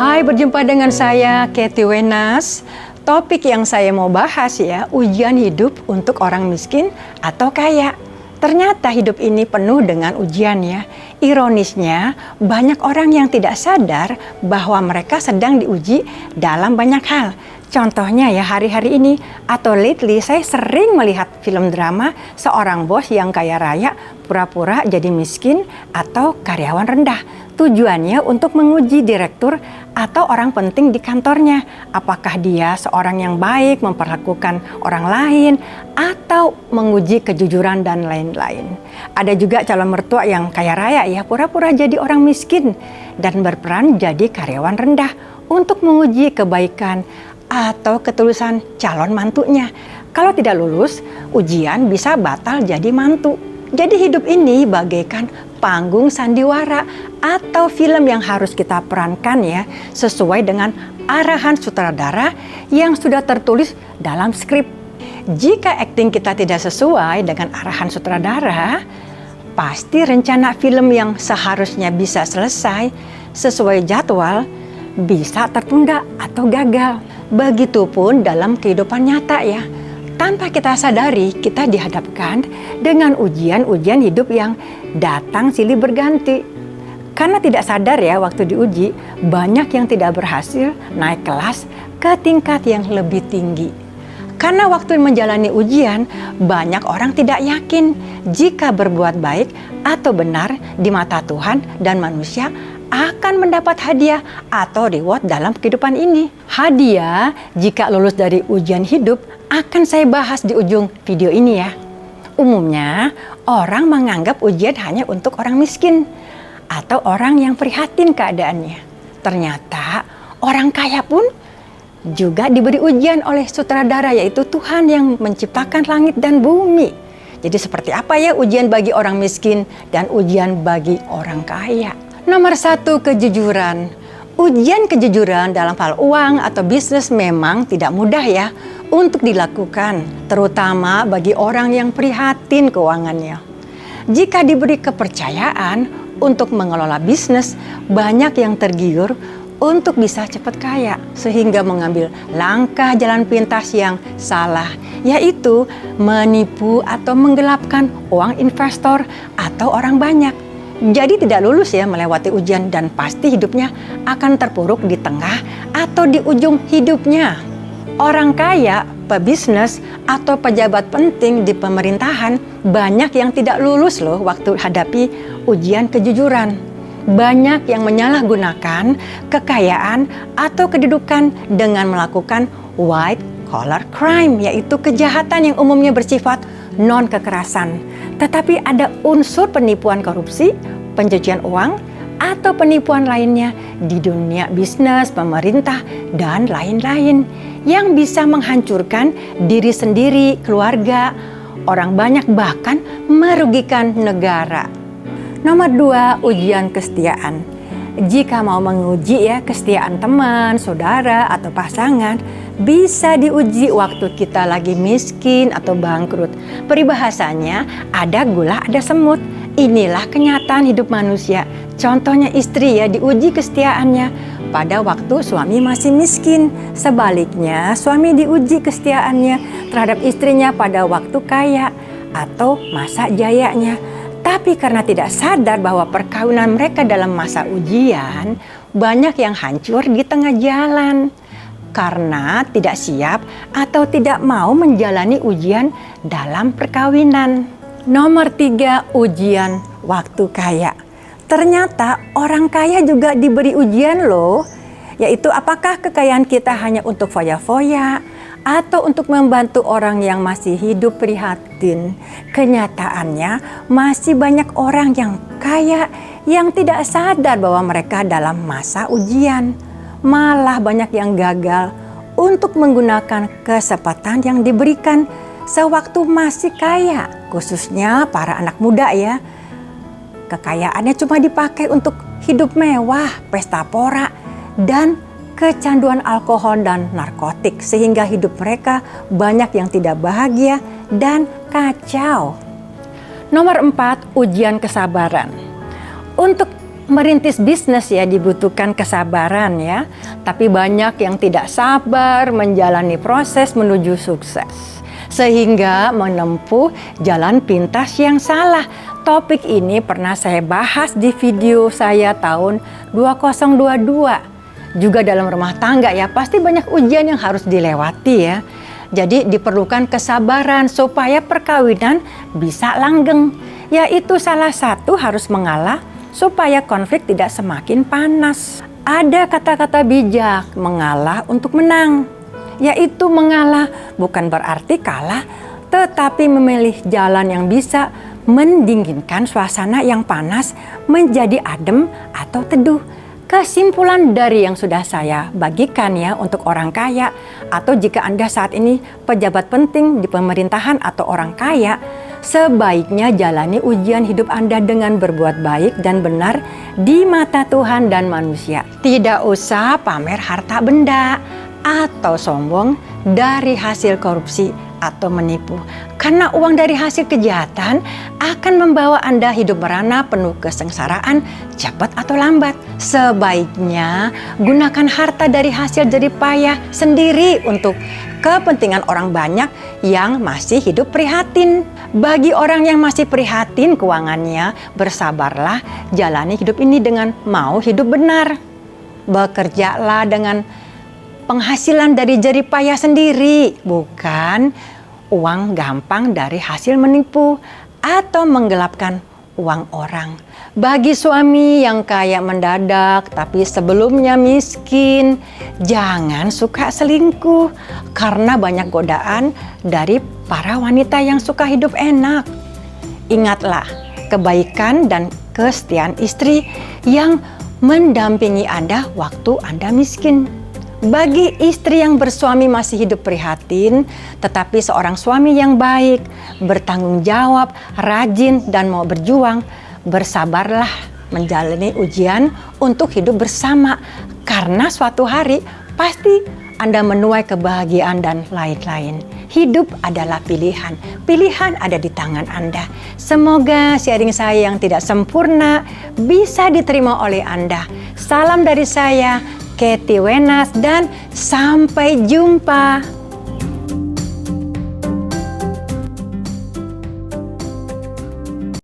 Hai, berjumpa dengan saya Kathy Wenas. Topik yang saya mau bahas ya, ujian hidup untuk orang miskin atau kaya. Ternyata hidup ini penuh dengan ujian ya. Ironisnya, banyak orang yang tidak sadar bahwa mereka sedang diuji dalam banyak hal. Contohnya ya, hari-hari ini atau lately saya sering melihat film drama seorang bos yang kaya raya pura-pura jadi miskin atau karyawan rendah. Tujuannya untuk menguji direktur atau orang penting di kantornya. Apakah dia seorang yang baik, memperlakukan orang lain, atau menguji kejujuran dan lain-lain. Ada juga calon mertua yang kaya raya ya, pura-pura jadi orang miskin dan berperan jadi karyawan rendah untuk menguji kebaikan atau ketulusan calon mantunya. Kalau tidak lulus, ujian bisa batal jadi mantu. Jadi hidup ini bagaikan panggung sandiwara atau film yang harus kita perankan ya, sesuai dengan arahan sutradara yang sudah tertulis dalam skrip. Jika akting kita tidak sesuai dengan arahan sutradara, pasti rencana film yang seharusnya bisa selesai sesuai jadwal bisa tertunda atau gagal. Begitupun dalam kehidupan nyata ya. Tanpa kita sadari, kita dihadapkan dengan ujian-ujian hidup yang datang silih berganti. Karena tidak sadar ya, waktu diuji, banyak yang tidak berhasil naik kelas ke tingkat yang lebih tinggi. Karena waktu menjalani ujian, banyak orang tidak yakin jika berbuat baik atau benar di mata Tuhan dan manusia akan mendapat hadiah atau reward dalam kehidupan ini. Hadiah jika lulus dari ujian hidup akan saya bahas di ujung video ini ya. Umumnya orang menganggap ujian hanya untuk orang miskin atau orang yang prihatin keadaannya. Ternyata orang kaya pun juga diberi ujian oleh sutradara, yaitu Tuhan yang menciptakan langit dan bumi. Jadi seperti apa ya ujian bagi orang miskin dan ujian bagi orang kaya? Nomor 1, kejujuran. Ujian kejujuran dalam hal uang atau bisnis memang tidak mudah ya untuk dilakukan, terutama bagi orang yang prihatin keuangannya. Jika diberi kepercayaan untuk mengelola bisnis, banyak yang tergiur untuk bisa cepat kaya sehingga mengambil langkah jalan pintas yang salah, yaitu menipu atau menggelapkan uang investor atau orang banyak. Jadi tidak lulus ya melewati ujian dan pasti hidupnya akan terpuruk di tengah atau di ujung hidupnya. Orang kaya, pebisnis atau pejabat penting di pemerintahan banyak yang tidak lulus loh waktu hadapi ujian kejujuran. Banyak yang menyalahgunakan kekayaan atau kedudukan dengan melakukan white collar crime, yaitu kejahatan yang umumnya bersifat non-kekerasan. Tetapi ada unsur penipuan korupsi, pencucian uang, atau penipuan lainnya di dunia bisnis, pemerintah, dan lain-lain yang bisa menghancurkan diri sendiri, keluarga, orang banyak, bahkan merugikan negara. Nomor 2, ujian kesetiaan. Jika mau menguji ya kesetiaan teman, saudara, atau pasangan, bisa diuji waktu kita lagi miskin atau bangkrut. Peribahasanya, ada gula ada semut. Inilah kenyataan hidup manusia. Contohnya istri ya, diuji kesetiaannya pada waktu suami masih miskin. Sebaliknya, suami diuji kesetiaannya terhadap istrinya pada waktu kaya atau masa jayanya. Tapi karena tidak sadar bahwa perkawinan mereka dalam masa ujian, banyak yang hancur di tengah jalan karena tidak siap atau tidak mau menjalani ujian dalam perkawinan. Nomor 3, ujian waktu kaya. Ternyata orang kaya juga diberi ujian loh, yaitu apakah kekayaan kita hanya untuk foya-foya atau untuk membantu orang yang masih hidup prihatin. Kenyataannya masih banyak orang yang kaya yang tidak sadar bahwa mereka dalam masa ujian. Malah banyak yang gagal untuk menggunakan kesempatan yang diberikan sewaktu masih kaya, khususnya para anak muda ya. Kekayaannya cuma dipakai untuk hidup mewah, pesta pora, dan kecanduan alkohol dan narkotik, sehingga hidup mereka banyak yang tidak bahagia dan kacau. Nomor 4, ujian kesabaran. Untuk Merintis bisnis ya dibutuhkan kesabaran ya, tapi banyak yang tidak sabar menjalani proses menuju sukses, sehingga menempuh jalan pintas yang salah. Topik ini pernah saya bahas di video saya tahun 2022. Juga dalam rumah tangga ya, pasti banyak ujian yang harus dilewati ya. Jadi diperlukan kesabaran supaya perkawinan bisa langgeng. Yaitu salah satu harus mengalah supaya konflik tidak semakin panas. Ada kata-kata bijak, mengalah untuk menang. Yaitu mengalah bukan berarti kalah, tetapi memilih jalan yang bisa mendinginkan suasana yang panas menjadi adem atau teduh. Kesimpulan dari yang sudah saya bagikan ya untuk orang kaya, atau jika Anda saat ini pejabat penting di pemerintahan atau orang kaya, sebaiknya jalani ujian hidup Anda dengan berbuat baik dan benar di mata Tuhan dan manusia. Tidak usah pamer harta benda atau sombong dari hasil korupsi atau menipu. Karena uang dari hasil kejahatan akan membawa Anda hidup merana penuh kesengsaraan cepat atau lambat. Sebaiknya gunakan harta dari hasil jerih payah sendiri untuk kepentingan orang banyak yang masih hidup prihatin. Bagi orang yang masih prihatin keuangannya, bersabarlah jalani hidup ini dengan mau hidup benar. Bekerjalah dengan penghasilan dari jerih payah sendiri, bukan uang gampang dari hasil menipu atau menggelapkan uang orang. Bagi suami yang kaya mendadak tapi sebelumnya miskin, jangan suka selingkuh karena banyak godaan dari para wanita yang suka hidup enak. Ingatlah kebaikan dan kesetiaan istri yang mendampingi Anda waktu Anda miskin. Bagi istri yang bersuami masih hidup prihatin, tetapi seorang suami yang baik, bertanggung jawab, rajin, dan mau berjuang, bersabarlah menjalani ujian untuk hidup bersama. Karena suatu hari pasti Anda menuai kebahagiaan dan lain-lain. Hidup adalah pilihan. Pilihan ada di tangan Anda. Semoga sharing saya yang tidak sempurna bisa diterima oleh Anda. Salam dari saya, Katie Wenas, dan sampai jumpa.